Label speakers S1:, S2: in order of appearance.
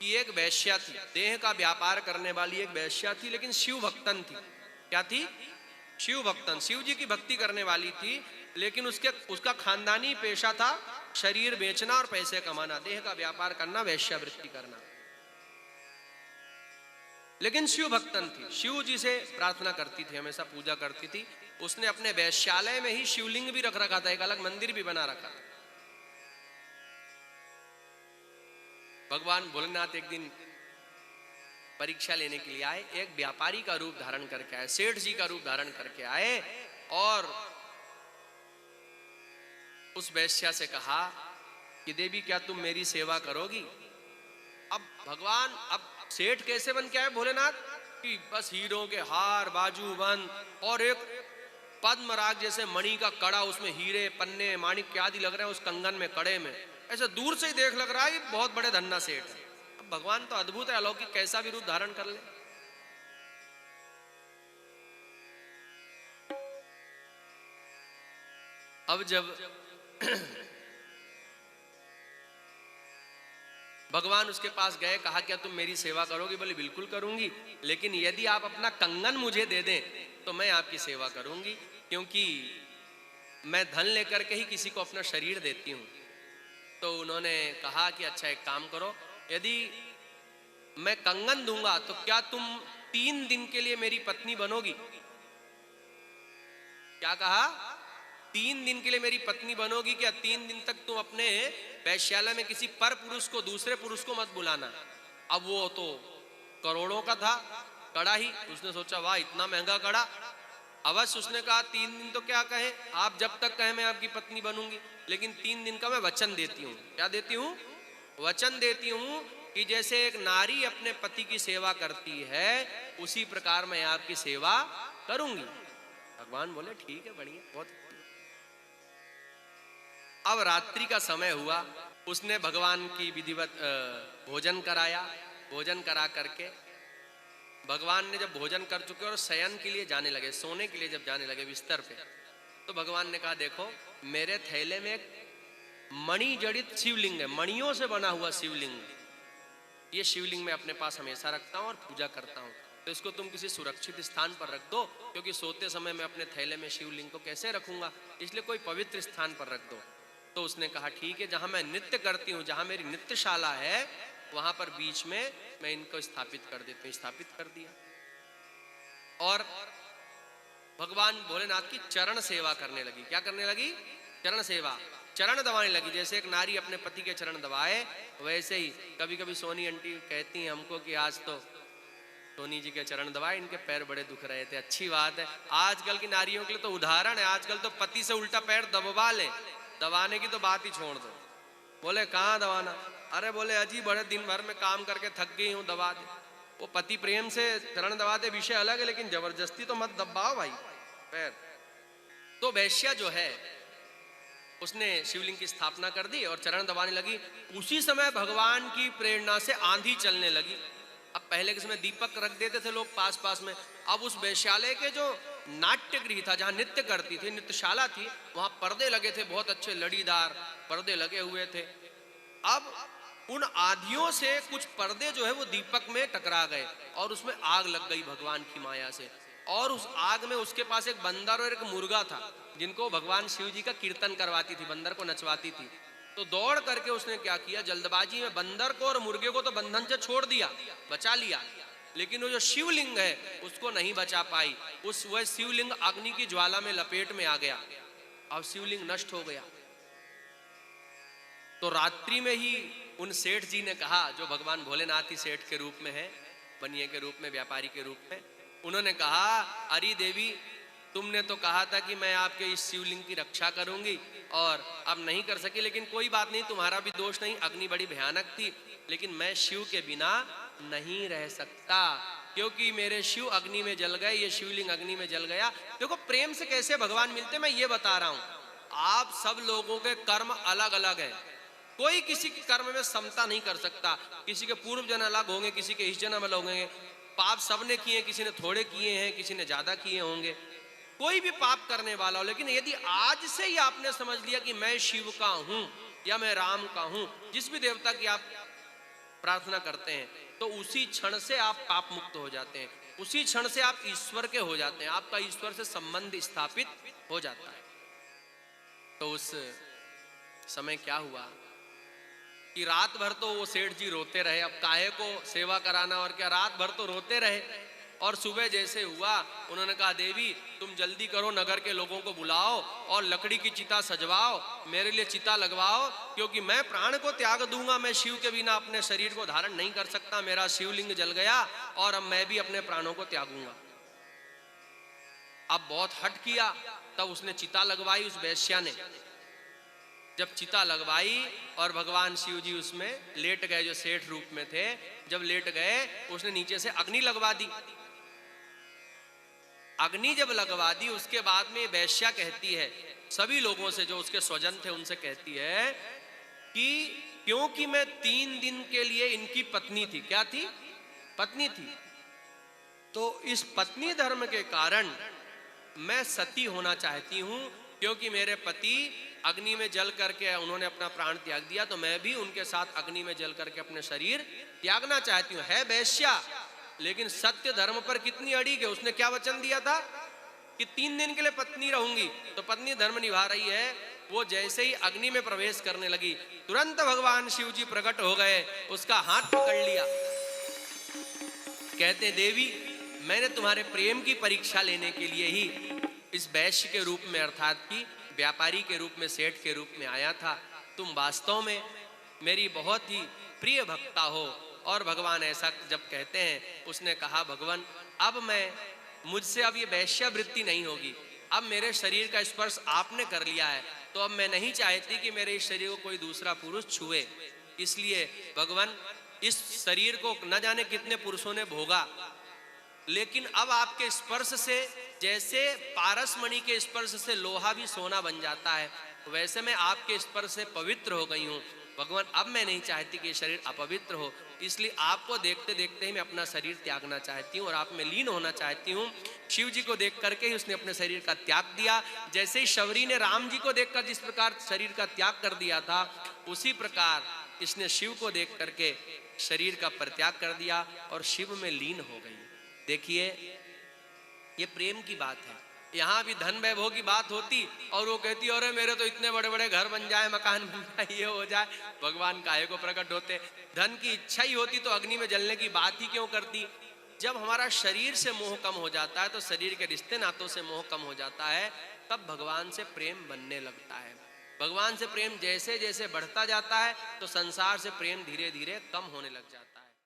S1: कि एक वैश्या थी, देह का व्यापार करने वाली एक वैश्या थी, लेकिन शिव भक्तन थी। क्या थी? शिव भक्तन, शिव जी की भक्ति करने वाली थी, लेकिन उसका खानदानी पेशा था शरीर बेचना और पैसे कमाना, देह का व्यापार करना, वैश्यावृत्ति करना। लेकिन शिव भक्तन थी, शिव जी से प्रार्थना करती थी, हमेशा पूजा करती थी। उसने अपने वैश्यालय में ही शिवलिंग भी रख रखा था, एक अलग मंदिर भी बना रखा था। भगवान भोलेनाथ एक दिन परीक्षा लेने के लिए आए, एक व्यापारी का रूप धारण करके आए, सेठ जी का रूप धारण करके आए, और उस वैश्या से कहा कि देवी क्या तुम मेरी सेवा करोगी? अब भगवान, अब सेठ कैसे बन के आए भोलेनाथ कि बस हीरों के हार, बाजूबंद और एक पद्मराग जैसे मणि का कड़ा, उसमें हीरे पन्ने माणिक्य आदि लग रहे हैं उस कंगन में, कड़े में, ऐसे दूर से ही देख लग रहा है ये बहुत बड़े धन्ना सेठ है। अब भगवान तो अद्भुत है, अलौकिक, कैसा भी रूप धारण कर ले। अब जब भगवान उसके पास गए, कहा क्या तुम मेरी सेवा करोगी? बोले बिल्कुल करूंगी, लेकिन यदि आप अपना कंगन मुझे दे दें तो मैं आपकी सेवा करूंगी, क्योंकि मैं धन लेकर के ही किसी को अपना शरीर देती हूं। तो उन्होंने कहा कि अच्छा एक काम करो, यदि मैं कंगन दूंगा तो क्या तुम 3 दिन के लिए मेरी पत्नी बनोगी? क्या कहा? 3 दिन के लिए मेरी पत्नी बनोगी क्या? 3 दिन तक तुम अपने वैश्यालय में किसी पर पुरुष को, दूसरे पुरुष को मत बुलाना। अब वो तो करोड़ों का था कड़ा ही, उसने सोचा वाह इतना महंगा कड़ा। अवश्य उसने कहा 3 दिन तो क्या कहे, आप जब तक कहे मैं आपकी पत्नी बनूंगी, लेकिन 3 दिन का मैं वचन देती हूँ। क्या देती हूँ? वचन देती हूँ कि जैसे एक नारी अपने पति की सेवा करती है, उसी प्रकार मैं आपकी सेवा करूंगी। भगवान बोले ठीक है, बढ़िया, बहुत। अब रात्रि का समय हुआ, उसने भगवान की विधिवत भोजन कराया। भोजन करा करके भगवान ने जब भोजन कर चुके और शयन के लिए जाने लगे, सोने के लिए जब जाने लगे बिस्तर पे, तो भगवान ने कहा देखो मेरे थैले में एक मणि जड़ित शिवलिंग है, मणियों से बना हुआ शिवलिंग। ये शिवलिंग मैं अपने पास हमेशा रखता हूँ और पूजा करता हूँ, तो इसको तुम किसी सुरक्षित स्थान पर रख दो, क्योंकि सोते समय मैं अपने थैले में शिवलिंग को कैसे रखूंगा, इसलिए कोई पवित्र स्थान पर रख दो। तो उसने कहा ठीक है, जहां मैं नृत्य करती हूँ, जहां मेरी नृत्यशाला है, वहां पर बीच में मैं इनको स्थापित कर देती हूँ। स्थापित कर दिया और भगवान भोलेनाथ की चरण सेवा करने लगी। क्या करने लगी? चरण सेवा, चरण दबाने लगी। जैसे एक नारी अपने पति के चरण दबाए, वैसे ही कभी कभी सोनी आंटी कहती हैं हमको कि आज तो सोनी जी के चरण दबाए, इनके पैर बड़े दुख रहे थे। अच्छी बात है, आजकल की नारियों के लिए तो उदाहरण है, आजकल तो पति से उल्टा पैर दबवा ले, दबाने की तो बात ही छोड़ दो। बोले कहाँ दबाना? अरे बोले अजी बड़े दिन भर में काम करके थक गई हूँ, दबा दे। वो पति प्रेम से चरण दबाते विषय अलग है, लेकिन जबरदस्ती तो मत दबाओ भाई पैर। तो वैश्या जो है उसने शिवलिंग की स्थापना कर दी और चरण दबाने लगी। उसी समय भगवान की प्रेरणा से आंधी चलने लगी। अब पहले के समय दीपक रख देते थे लोग पास पास में, अब उस वैश्यालय के जो नाट्य गृह था, जहां नृत्य करती थी, नृत्यशाला थी, वहां पर्दे लगे थे, बहुत अच्छे लड़ीदार पर्दे लगे हुए थे। अब उन आधियों से कुछ पर्दे जो है वो दीपक में टकरा गए और उसमें आग लग गई भगवान की माया से। और उस आग में उसके पास एक बंदर और एक मुर्गा था, जिनको भगवान शिव जी का कीर्तन करवाती थी, बंदर को नचवाती थी। तो दौड़ करके उसने क्या किया, जल्दबाजी में बंदर को और मुर्गे को तो बंधन से छोड़ दिया, बचा लिया, लेकिन वो जो शिवलिंग है उसको नहीं बचा पाई। वह शिवलिंग अग्नि की ज्वाला में लपेट में आ गया। अब शिवलिंग नष्ट हो गया। तो रात्रि में ही उन सेठ जी ने कहा, जो भगवान भोलेनाथ ही सेठ के रूप में है, बनिए के रूप में, व्यापारी के रूप में, उन्होंने कहा अरे देवी तुमने तो कहा था कि मैं आपके इस शिवलिंग की रक्षा करूंगी और अब नहीं कर सकी, लेकिन कोई बात नहीं, तुम्हारा भी दोष नहीं, अग्नि बड़ी भयानक थी, लेकिन मैं शिव के बिना नहीं रह सकता, क्योंकि मेरे शिव अग्नि में जल गए, ये शिवलिंग अग्नि में जल गया। देखो प्रेम से कैसे भगवान मिलते, मैं ये बता रहा हूं। आप सब लोगों के कर्म अलग अलग है, कोई किसी के कर्म में समता नहीं कर सकता। किसी के पूर्व जन्म अलग होंगे, किसी के इस जन्म अलग होंगे, पाप सबने किए, किसी ने थोड़े किए हैं, किसी ने ज्यादा किए होंगे, कोई भी पाप करने वाला हो। लेकिन यदि आज से ही आपने समझ लिया कि मैं शिव का हूं या मैं राम का हूं, जिस भी देवता की आप प्रार्थना करते हैं तो उसी क्षण से आप पाप मुक्त हो जाते हैं, उसी क्षण से आप ईश्वर के हो जाते हैं, आपका ईश्वर से संबंध स्थापित हो जाता है। तो उस समय क्या हुआ कि रात भर तो वो सेठ जी रोते रहे, अब काहे को सेवा कराना और क्या, रात भर तो रोते रहे। और सुबह जैसे हुआ उन्होंने कहा देवी तुम जल्दी करो, नगर के लोगों को बुलाओ और लकड़ी की चिता सजवाओ, मेरे लिए चिता लगवाओ, क्योंकि मैं प्राण को त्याग दूंगा, मैं शिव के बिना अपने शरीर को धारण नहीं कर सकता, मेरा शिवलिंग जल गया और अब मैं भी अपने प्राणों को त्यागूंगा। अब बहुत हट किया, तब उसने चिता लगवाई उस वैश्या ने। जब चिता लगवाई और भगवान शिव जी उसमें लेट गए, जो सेठ रूप में थे, जब लेट गए उसने नीचे से अग्नि लगवा दी। अग्नि जब लगवा दी उसके बाद में वैश्या कहती है सभी लोगों से, जो उसके स्वजन थे उनसे कहती है कि क्योंकि मैं 3 दिन के लिए इनकी पत्नी थी, क्या थी, पत्नी थी, तो इस पत्नी धर्म के कारण मैं सती होना चाहती हूं, क्योंकि मेरे पति अग्नि में जल करके उन्होंने अपना प्राण त्याग दिया, तो मैं भी उनके साथ अग्नि में जल करके अपने शरीर त्यागना चाहती हूँ। है वैश्या, लेकिन सत्य धर्म पर कितनी अड़िग है। उसने क्या वचन दिया था कि 3 दिन के लिए पत्नी रहूंगी, तो पत्नी धर्म निभा रही है। वो जैसे ही अग्नि में प्रवेश करने लगी, तुरंत भगवान शिव जी प्रकट हो गए, उसका हाथ पकड़ लिया। कहते देवी मैंने तुम्हारे प्रेम की परीक्षा लेने के लिए ही इस वैश्य के रूप में, अर्थात की व्यापारी के रूप में, सेठ के रूप में आया था। तुम वास्तव में मेरी बहुत ही प्रिय भक्ता हो। और भगवान ऐसा जब कहते हैं, उसने कहा भगवान अब मुझसे अब ये वैश्यावृत्ति नहीं होगी, अब मेरे शरीर का स्पर्श आपने कर लिया है, तो अब मैं नहीं चाहती कि मेरे इस शरीर को कोई दूसरा पुरुष छुए। इसलिए भगवान इस शरीर को न जाने कितने पुरुषों ने भोगा, लेकिन अब आपके स्पर्श से, जैसे पारसमणि के स्पर्श से लोहा भी सोना बन जाता है, वैसे मैं आपके स्पर्श से पवित्र हो गई हूँ। भगवान अब मैं नहीं चाहती कि शरीर अपवित्र हो, इसलिए आपको देखते देखते ही मैं अपना शरीर त्यागना चाहती हूँ और आप में लीन होना चाहती हूँ। शिव जी को देख करके ही उसने अपने शरीर का त्याग दिया। जैसे ही शबरी ने राम जी को देखकर जिस प्रकार शरीर का त्याग कर दिया था, उसी प्रकार इसने शिव को देख करके शरीर का परित्याग कर दिया और शिव में लीन हो गई। देखिए ये प्रेम की बात है। यहाँ भी धन वैभव की बात होती और वो कहती अरे मेरे तो इतने बड़े बड़े घर बन जाए, मकान बन जाए, ये हो जाए, भगवान काहे को प्रकट होते। धन की इच्छा ही होती तो अग्नि में जलने की बात ही क्यों करती। जब हमारा शरीर से मोह कम हो जाता है, तो शरीर के रिश्ते नातों से मोह कम हो जाता है, तब भगवान से प्रेम बनने लगता है। भगवान से प्रेम जैसे जैसे बढ़ता जाता है, तो संसार से प्रेम धीरे धीरे कम होने लग जाता है।